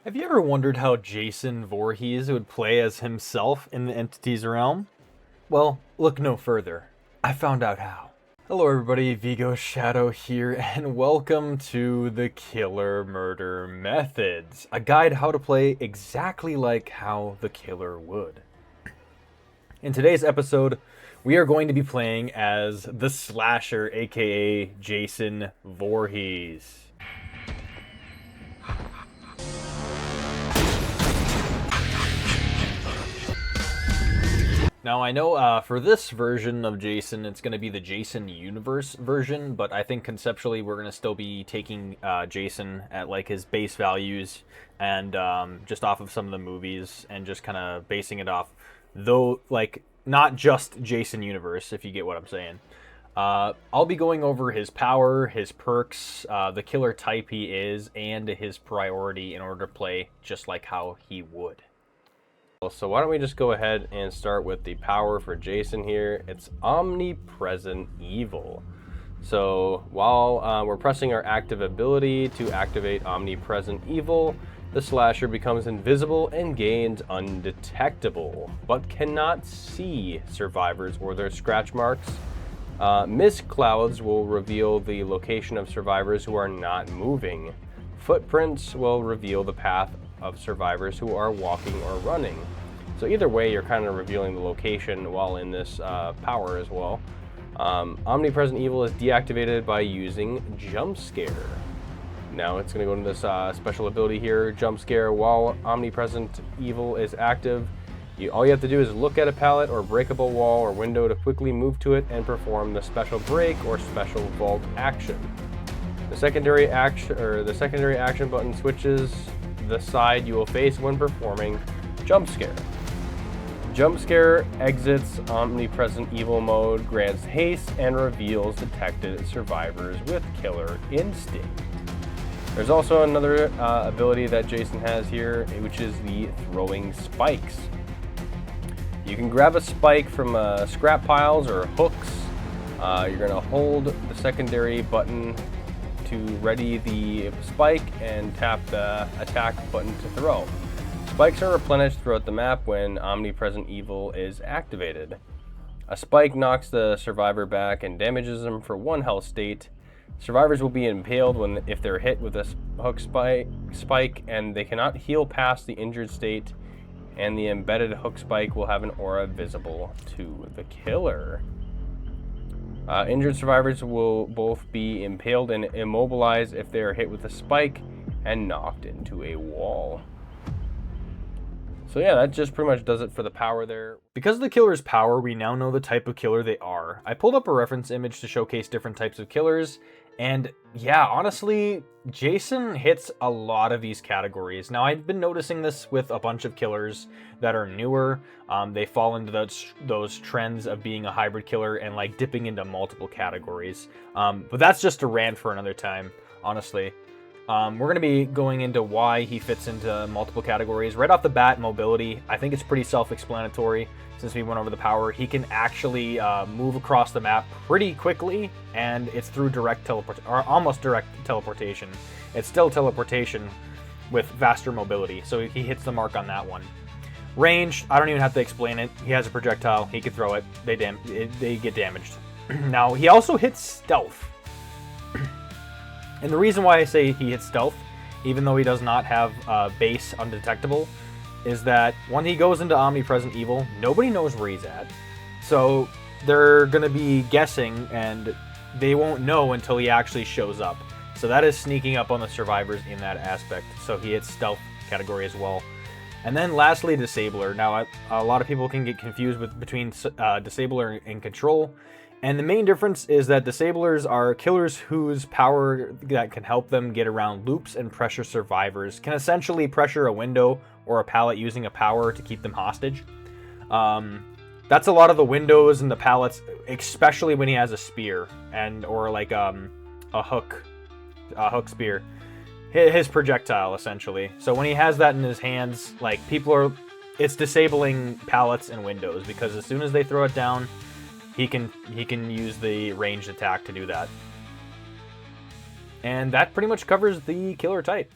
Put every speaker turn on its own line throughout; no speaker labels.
Have you ever wondered how Jason Voorhees would play as himself in the Entity's realm? Well, look no further. I found out how. Hello everybody, Vigo'sShadow here, and welcome to the Killer Murder Methods, a guide how to play exactly like how the killer would. In today's episode, we are going to be playing as the Slasher, aka Jason Voorhees. Now, I know for this version of Jason, it's going to be the Jason Universe version, but I think conceptually we're going to still be taking Jason at like his base values and just off of some of the movies and just kind of basing it off, though, like, not just Jason Universe, if you get what I'm saying. I'll be going over his power, his perks, the killer type he is, and his priority in order to play just like how he would.
So why don't we just go ahead and start with the power for Jason here. It's Omnipresent Evil. So while we're pressing our active ability to activate Omnipresent Evil, the slasher becomes invisible and gains undetectable, but cannot see survivors or their scratch marks. Mist clouds will reveal the location of survivors who are not moving. Footprints will reveal the path of survivors who are walking or running. So either way, you're kind of revealing the location while in this power as well. Omnipresent Evil is deactivated by using Jump Scare. Now it's going to go into this special ability here, Jump Scare. While Omnipresent Evil is active, all you have to do is look at a pallet or breakable wall or window to quickly move to it and perform the special break or special vault action. The secondary action button switches the side you will face when performing Jump Scare. Jump Scare exits Omnipresent Evil mode, grants haste, and reveals detected survivors with Killer Instinct. There's also another ability that Jason has here, which is the Throwing Spikes. You can grab a spike from scrap piles or hooks. You're going to hold the secondary button to ready the spike and tap the attack button to throw. Spikes are replenished throughout the map when Omnipresent Evil is activated. A spike knocks the survivor back and damages them for 1 health state. Survivors will be impaled if they're hit with a hook spike, and they cannot heal past the injured state, and the embedded hook spike will have an aura visible to the killer. Injured survivors will both be impaled and immobilized if they are hit with a spike and knocked into a wall. So yeah, that just pretty much does it for the power there.
Because of the killer's power, we now know the type of killer they are. I pulled up a reference image to showcase different types of killers, and yeah, honestly, Jason hits a lot of these categories. Now, I've been noticing this with a bunch of killers that are newer. They fall into those trends of being a hybrid killer and like dipping into multiple categories. But that's just a rant for another time, honestly. We're going to be going into why he fits into multiple categories. Right off the bat, mobility. I think it's pretty self-explanatory since we went over the power. He can actually move across the map pretty quickly, and it's through direct teleport, or almost direct teleportation. It's still teleportation with faster mobility, so he hits the mark on that one. Range, I don't even have to explain it. He has a projectile. He can throw it. They get damaged. Now, he also hits stealth. And the reason why I say he hits stealth, even though he does not have base undetectable, is that when he goes into Omnipresent Evil, nobody knows where he's at. So they're going to be guessing, and they won't know until he actually shows up. So that is sneaking up on the survivors in that aspect. So he hits stealth category as well. And then lastly, Disabler. Now, a lot of people can get confused between Disabler and Control. And the main difference is that Disablers are killers whose power that can help them get around loops and pressure survivors, can essentially pressure a window or a pallet using a power to keep them hostage. That's a lot of the windows and the pallets, especially when he has a spear or like a hook spear. His projectile, essentially. So when he has that in his hands, like it's disabling pallets and windows, because as soon as they throw it down, he can use the ranged attack to do that. And that pretty much covers the killer type.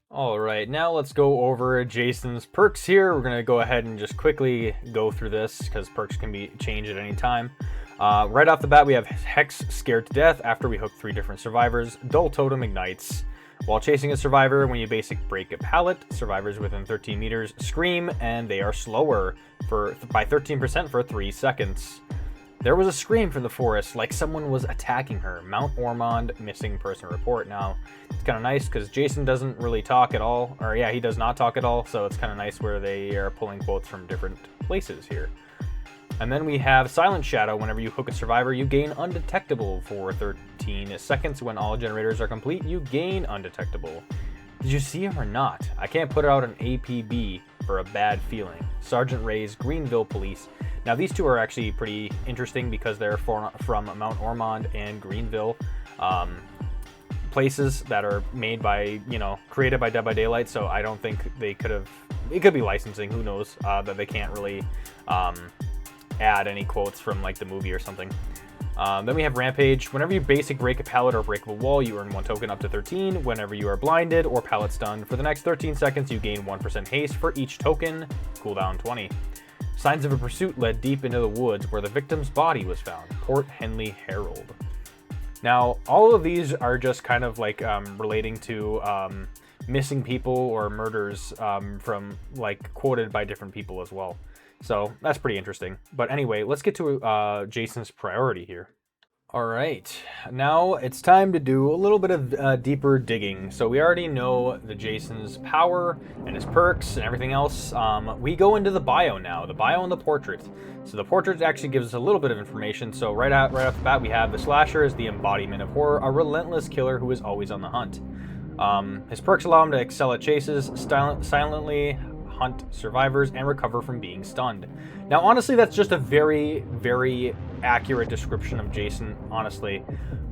All right, now let's go over Jason's perks here. We're gonna go ahead and just quickly go through this because perks can be changed at any time. Right off the bat, we have Hex Scared to Death after we hook 3 different survivors. Dull Totem ignites. While chasing a survivor, when you basic break a pallet, survivors within 13 meters scream and they are slower by 13% for 3 seconds. There was a scream from the forest, like someone was attacking her. Mount Ormond missing person report. Now, it's kind of nice because Jason doesn't really talk at all. Or yeah, he does not talk at all, so it's kind of nice where they are pulling quotes from different places here. And then we have Silent Shadow. Whenever you hook a survivor, you gain Undetectable for 13 seconds. When all generators are complete, you gain Undetectable. Did you see him or not? I can't put out an APB for a bad feeling. Sergeant Ray's Greenville Police. Now these two are actually pretty interesting because they're from Mount Ormond and Greenville, places that are made by, created by Dead by Daylight. So I don't think they could have, it could be licensing, who knows, that they can't really add any quotes from like the movie or something. Then we have Rampage. Whenever you basic break a pallet or breakable wall, you earn 1 token up to 13. Whenever you are blinded or pallet stunned, for the next 13 seconds, you gain 1% haste for each token, cooldown 20. Signs of a pursuit led deep into the woods where the victim's body was found, Port Henley Herald. Now, all of these are just kind of like relating to missing people or murders from like quoted by different people as well. So that's pretty interesting. But anyway, let's get to Jason's priority here. All right, now it's time to do a little bit of deeper digging. So we already know the Jason's power and his perks and everything else. We go into the bio now, the bio and the portrait. So the portrait actually gives us a little bit of information. So right off the bat, we have the slasher is the embodiment of horror, a relentless killer who is always on the hunt. His perks allow him to excel at chases, silently hunt survivors, and recover from being stunned. Now, honestly, that's just a very, very accurate description of Jason, honestly.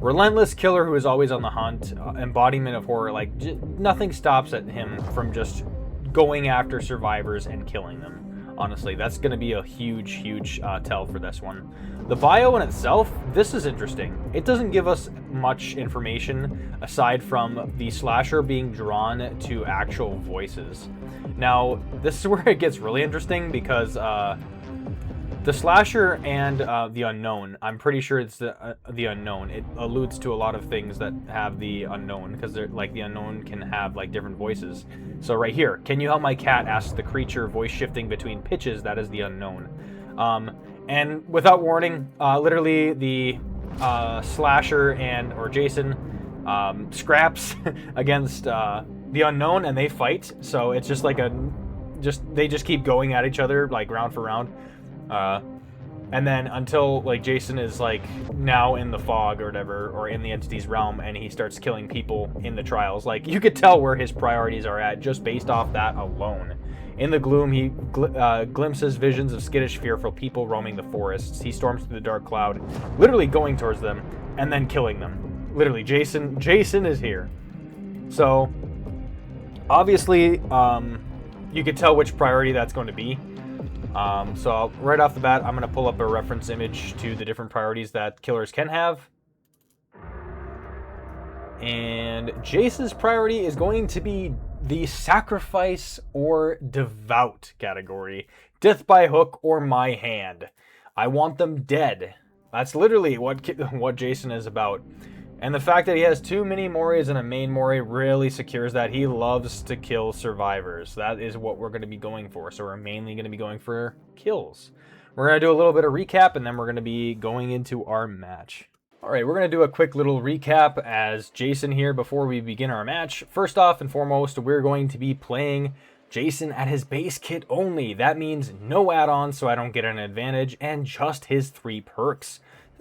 Relentless killer who is always on the hunt, embodiment of horror, like nothing stops at him from just going after survivors and killing them. Honestly, that's going to be a huge, huge tell for this one. The bio in itself, this is interesting. It doesn't give us much information aside from the slasher being drawn to actual voices. Now, this is where it gets really interesting because the slasher and the unknown, I'm pretty sure it's the unknown. It alludes to a lot of things that have the unknown because they're like the unknown can have like different voices. So right here, can you help my cat? Asks the creature, voice shifting between pitches. That is the unknown. And without warning, literally the slasher or Jason scraps against the unknown and they fight. So it's just like they just keep going at each other like round for round. And then until like Jason is like now in the fog or whatever, or in the entity's realm, and he starts killing people in the trials. Like you could tell where his priorities are at just based off that alone. In the gloom, he glimpses visions of skittish, fearful people roaming the forests. He storms through the dark cloud, literally going towards them and then killing them. Literally, Jason is here. So obviously, you could tell which priority that's going to be. So right off the bat, I'm going to pull up a reference image to the different priorities that killers can have. And Jason's priority is going to be the sacrifice or devout category. Death by hook or my hand. I want them dead. That's literally what Jason is about. And the fact that he has 2 mini Moris and a main Mori really secures that. He loves to kill survivors. That is what we're going to be going for. So we're mainly going to be going for kills. We're going to do a little bit of recap, and then we're going to be going into our match. All right, we're going to do a quick little recap as Jason here before we begin our match. First off and foremost, we're going to be playing Jason at his base kit only. That means no add-ons, so I don't get an advantage, and just his 3 perks.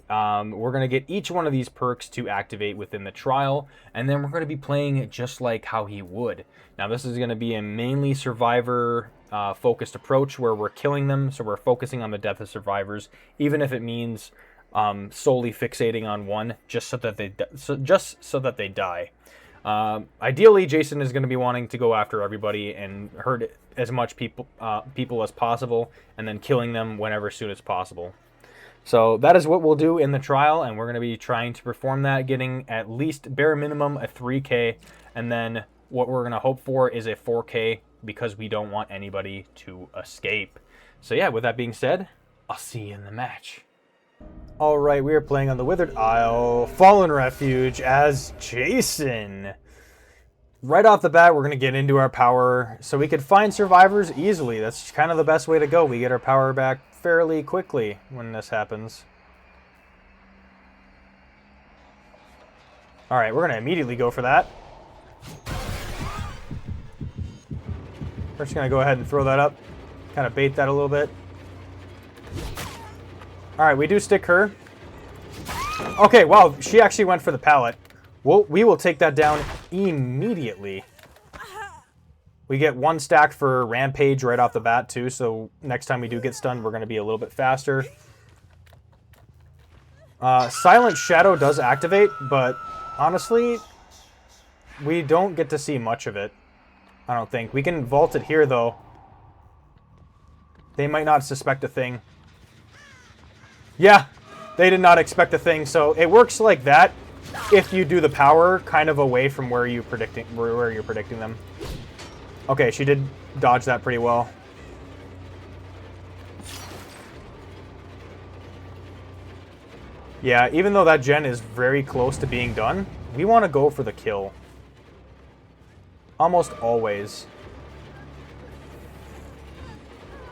We're going to get each one of these perks to activate within the trial, and then we're going to be playing just like how he would. Now, this is going to be a mainly survivor focused approach where we're killing them, so we're focusing on the death of survivors, even if it means solely fixating on one just so that they die. Ideally, Jason is going to be wanting to go after everybody and hurt as much people as possible, and then killing them whenever soon as possible. So that is what we'll do in the trial, and we're going to be trying to perform that, getting at least bare minimum a 3K, and then what we're going to hope for is a 4K because we don't want anybody to escape. So yeah, with that being said, I'll see you in the match. All right, we are playing on the Withered Isle, Fallen Refuge as Jason. Right off the bat, we're going to get into our power so we could find survivors easily. That's kind of the best way to go. We get our power back fairly quickly when this happens. All right, we're going to immediately go for that. We're just going to go ahead and throw that up. Kind of bait that a little bit. All right, we do stick her. Okay, wow, she actually went for the pallet. We will take that down immediately. We get 1 stack for Rampage right off the bat, too, so next time we do get stunned, we're going to be a little bit faster. Silent Shadow does activate, but honestly, we don't get to see much of it, I don't think. We can vault it here, though. They might not suspect a thing. Yeah, they did not expect a thing, so it works like that if you do the power kind of away from where you're predicting them. Okay, she did dodge that pretty well. Yeah, even though that gen is very close to being done, we want to go for the kill. Almost always.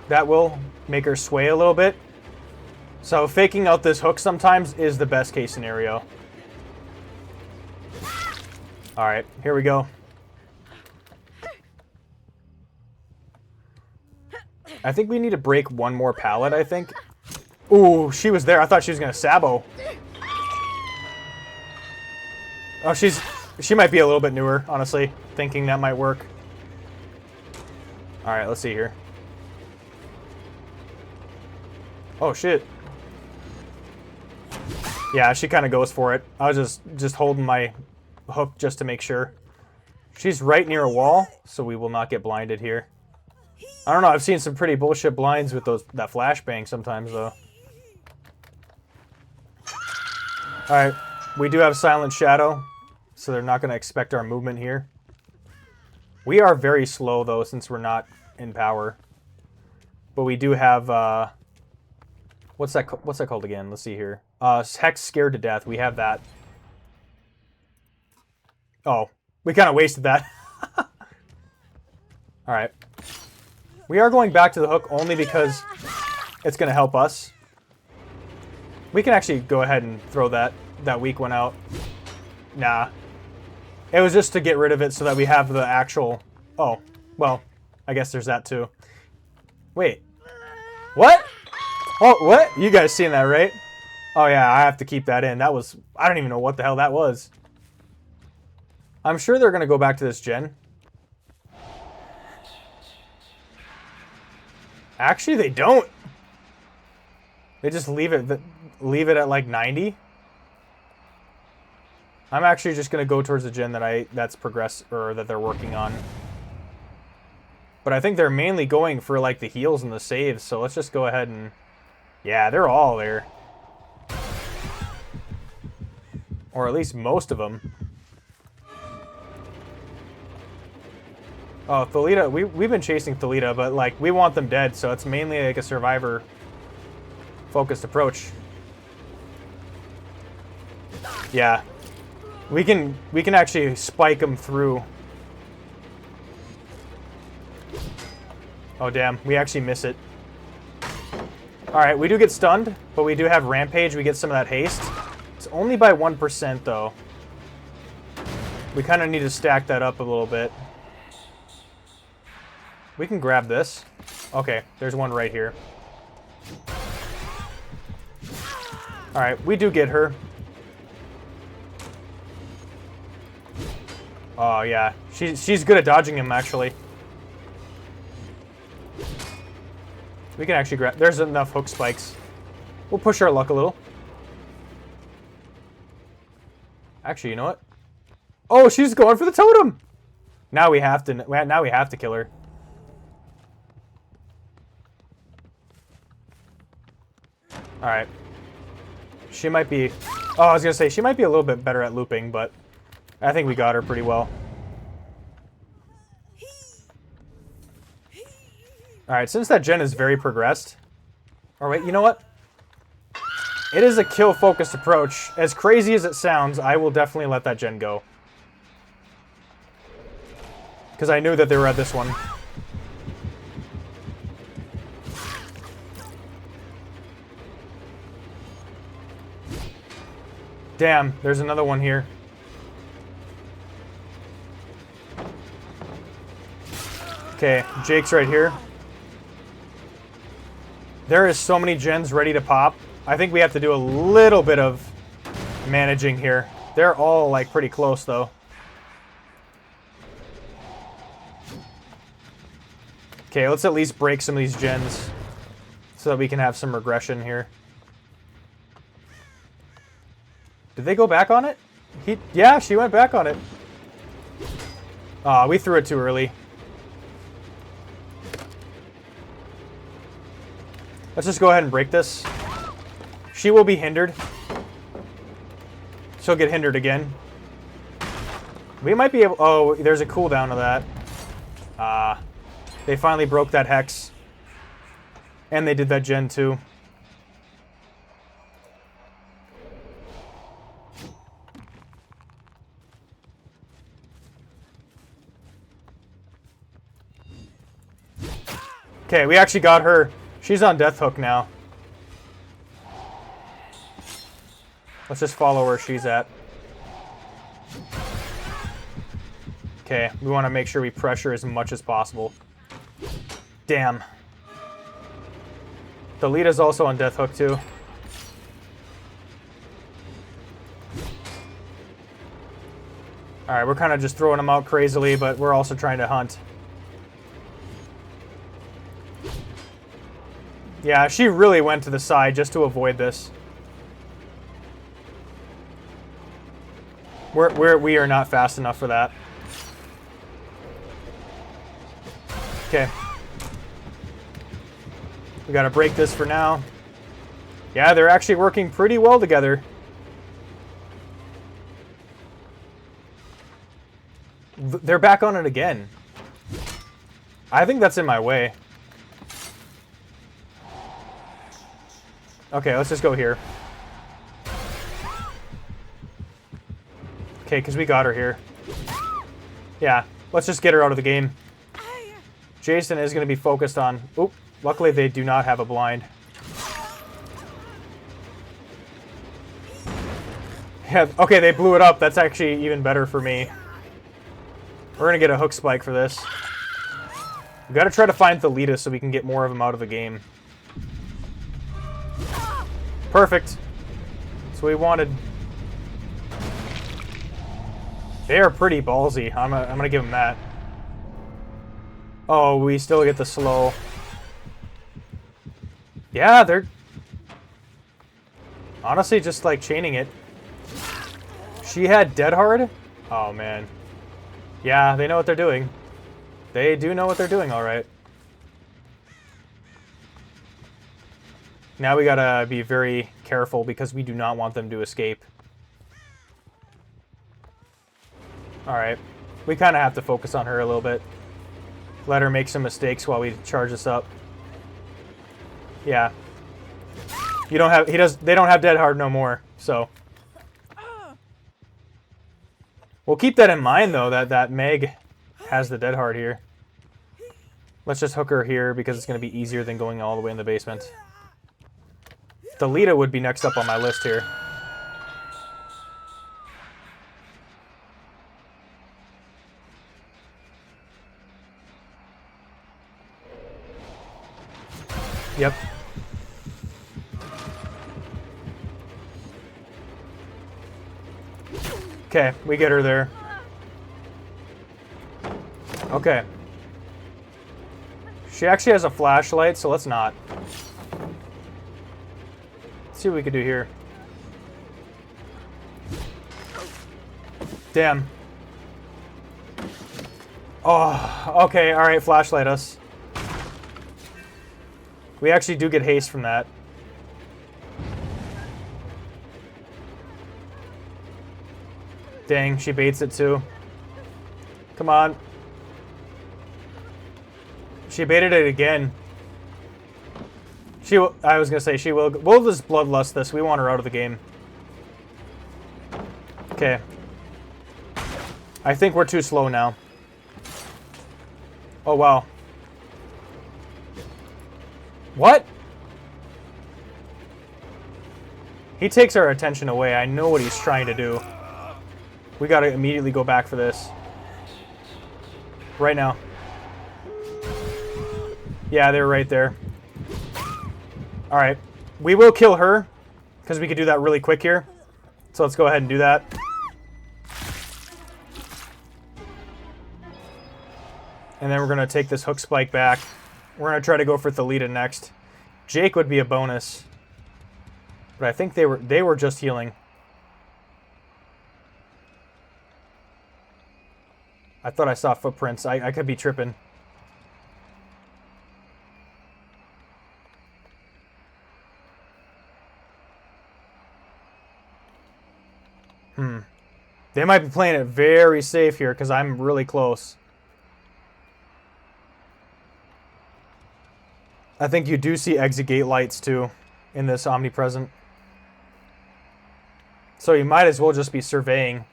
That will make her sway a little bit. So faking out this hook sometimes is the best case scenario. Alright, here we go. I think we need to break one more pallet, I think. Ooh, she was there. I thought she was going to sabo. Oh, she might be a little bit newer, honestly. Thinking that might work. Alright, let's see here. Oh, shit. Yeah, she kind of goes for it. I was just holding my hook just to make sure. She's right near a wall, so we will not get blinded here. I don't know, I've seen some pretty bullshit blinds with that flashbang sometimes, though. Alright, we do have Silent Shadow, so they're not going to expect our movement here. We are very slow, though, since we're not in power. But we do have, what's that called again? Let's see here. Hex Scared to Death. We have that. Oh, we kind of wasted that. Alright. We are going back to the hook only because it's going to help us. We can actually go ahead and throw that weak one out. Nah. It was just to get rid of it so that we have the actual... Oh, well, I guess there's that too. Wait. What? Oh, what? You guys seen that, right? Oh yeah, I have to keep that in. That was... I don't even know what the hell that was. I'm sure they're going to go back to this gen. Actually, they don't. They just leave it at like 90. I'm actually just going to go towards the gen that's progress or that they're working on. But I think they're mainly going for like the heals and the saves, so let's just go ahead and... Yeah, they're all there. Or at least most of them. Oh, Thalita, we've been chasing Thalita, but like we want them dead, so it's mainly like a survivor focused approach. Yeah. We can actually spike them through. Oh damn, we actually miss it. Alright, we do get stunned, but we do have Rampage, we get some of that haste. It's only by 1% though. We kind of need to stack that up a little bit. We can grab this. Okay, there's one right here. Alright, we do get her. Oh yeah, she's good at dodging him actually. We can actually grab... There's enough hook spikes. We'll push our luck a little. Actually, you know what? Oh, she's going for the totem! Now we have to kill her. Alright. She might be... Oh, I was going to say, she might be a little bit better at looping, but I think we got her pretty well. Alright, since that gen is very progressed... Or wait, you know what? It is a kill-focused approach. As crazy as it sounds, I will definitely let that gen go. Because I knew that they were at this one. Damn, there's another one here. Okay, Jake's right here. There is so many gens ready to pop. I think we have to do a little bit of managing here. They're all like pretty close though. Okay, let's at least break some of these gens so that we can have some regression here. Did they go back on it? Yeah, she went back on it. Aw, we threw it too early. Let's just go ahead and break this. She will be hindered. She'll get hindered again. We might be able... Oh, there's a cooldown of that. They finally broke that hex. And they did that gen too. Okay, we actually got her. She's on Death Hook now. Let's just follow where she's at. Okay, we want to make sure we pressure as much as possible. Damn. The lead is also on Death Hook too. Alright, we're kind of just throwing them out crazily, but we're also trying to hunt. Yeah, she really went to the side just to avoid this. We are not fast enough for that. Okay. We gotta break this for now. Yeah, they're actually working pretty well together. They're back on it again. I think that's in my way. Okay, let's just go here. Okay, because we got her here. Yeah, let's just get her out of the game. Jason is going to be focused on... Oop, luckily they do not have a blind. Yeah, okay, they blew it up. That's actually even better for me. We're going to get a hook spike for this. We've got to try to find Thalita so we can get more of them out of the game. Perfect. That's what we wanted. They are pretty ballsy. I'm gonna give them that. Oh, we still get the slow. Yeah, they're honestly just like chaining it. She had Dead Hard? Oh man. Yeah, they know what they're doing. They do know what they're doing, alright. Now we gotta be very careful because we do not want them to escape. Alright. We kind of have to focus on her a little bit. Let her make some mistakes while we charge this up. Yeah. You don't have... They don't have Dead Hard no more, so... We'll keep that in mind, though, that Meg has the Dead Hard here. Let's just hook her here because it's going to be easier than going all the way in the basement. Thalita would be next up on my list here. Yep. Okay, we get her there. Okay. She actually has a flashlight, so let's not. Let's see what we can do here. Damn. Oh, okay, alright, flashlight us. We actually do get haste from that. Dang, she baits it too. Come on. She baited it again. I was gonna say she will. We'll just bloodlust this. We want her out of the game. Okay. I think we're too slow now. Oh, wow. What? He takes our attention away. I know what he's trying to do. We gotta immediately go back for this. Right now. Yeah, they're right there. Alright. We will kill her, because we could do that really quick here. So let's go ahead and do that. And then we're going to take this hook spike back. We're going to try to go for Thalita next. Jake would be a bonus. But I think they were just healing. I thought I saw footprints. I could be tripping. They might be playing it very safe here because I'm really close. I think you do see exit gate lights too in this omnipresent. So you might as well just be surveying.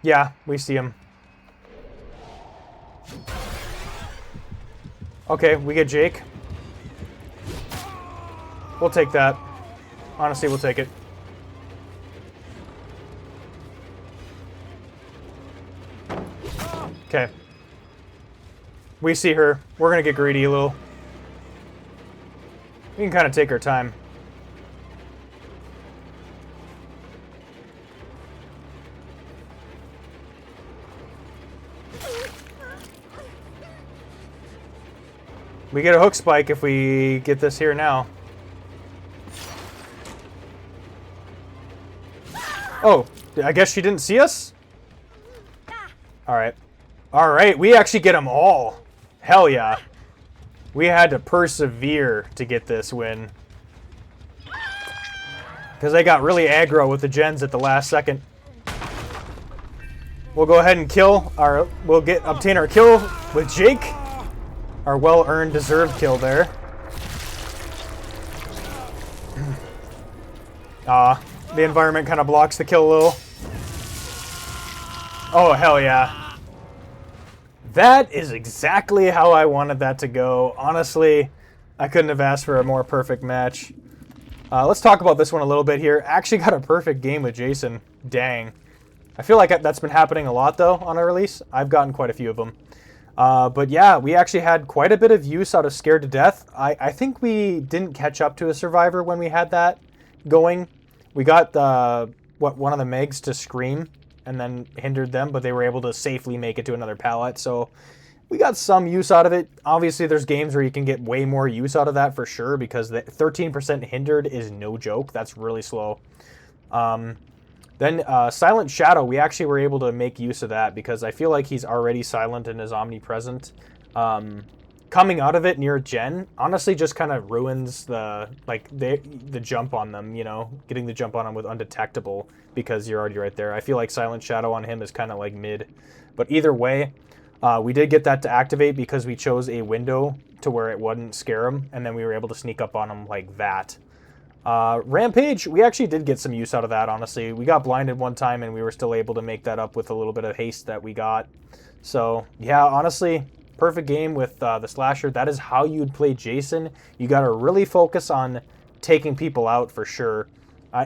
Yeah, we see him. Okay, we get Jake. We'll take that. Honestly, we'll take it. Okay. We see her. We're going to get greedy a little. We can kind of take our time. We get a hook spike if we get this here now. Oh, I guess she didn't see us? Alright. Alright, we actually get them all. Hell yeah. We had to persevere to get this win. Because they got really aggro with the gens at the last second. We'll go ahead and kill our... We'll obtain our kill with Jake. Our well-earned, deserved kill there. The environment kind of blocks the kill a little. Oh, hell yeah. That is exactly how I wanted that to go. Honestly, I couldn't have asked for a more perfect match. Let's talk about this one a little bit here. Actually got a perfect game with Jason. Dang. I feel like that's been happening a lot, though, on a release. I've gotten quite a few of them. But yeah, we actually had quite a bit of use out of Scared to Death. I think we didn't catch up to a Survivor when we had that going. We got one of the Megs to scream and then hindered them, but they were able to safely make it to another pallet. So we got some use out of it. Obviously, there's games where you can get way more use out of that for sure, because the 13% hindered is no joke. That's really slow. Then Silent Shadow, we actually were able to make use of that because I feel like he's already silent and is omnipresent. Coming out of it near Gen honestly just kind of ruins the jump on them, you know, getting the jump on them with undetectable because you're already right there. I feel like Silent Shadow on him is kind of like mid. But either way, we did get that to activate because we chose a window to where it wouldn't scare him, and then we were able to sneak up on him like that. Rampage, we actually did get some use out of that, honestly. We got blinded one time, and we were still able to make that up with a little bit of haste that we got. So, yeah, honestly, perfect game with the slasher. That is how you'd play Jason. You got to really focus on taking people out for sure.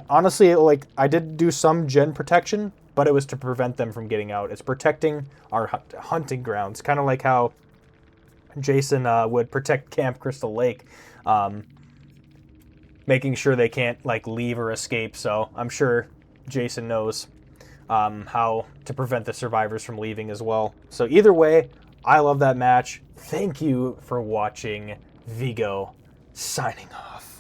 Honestly, I did do some gen protection, but it was to prevent them from getting out. It's protecting our hunting grounds, kind of like how Jason would protect Camp Crystal Lake. Making sure they can't leave or escape. So I'm sure Jason knows how to prevent the survivors from leaving as well. So either way, I love that match. Thank you for watching. Vigo signing off.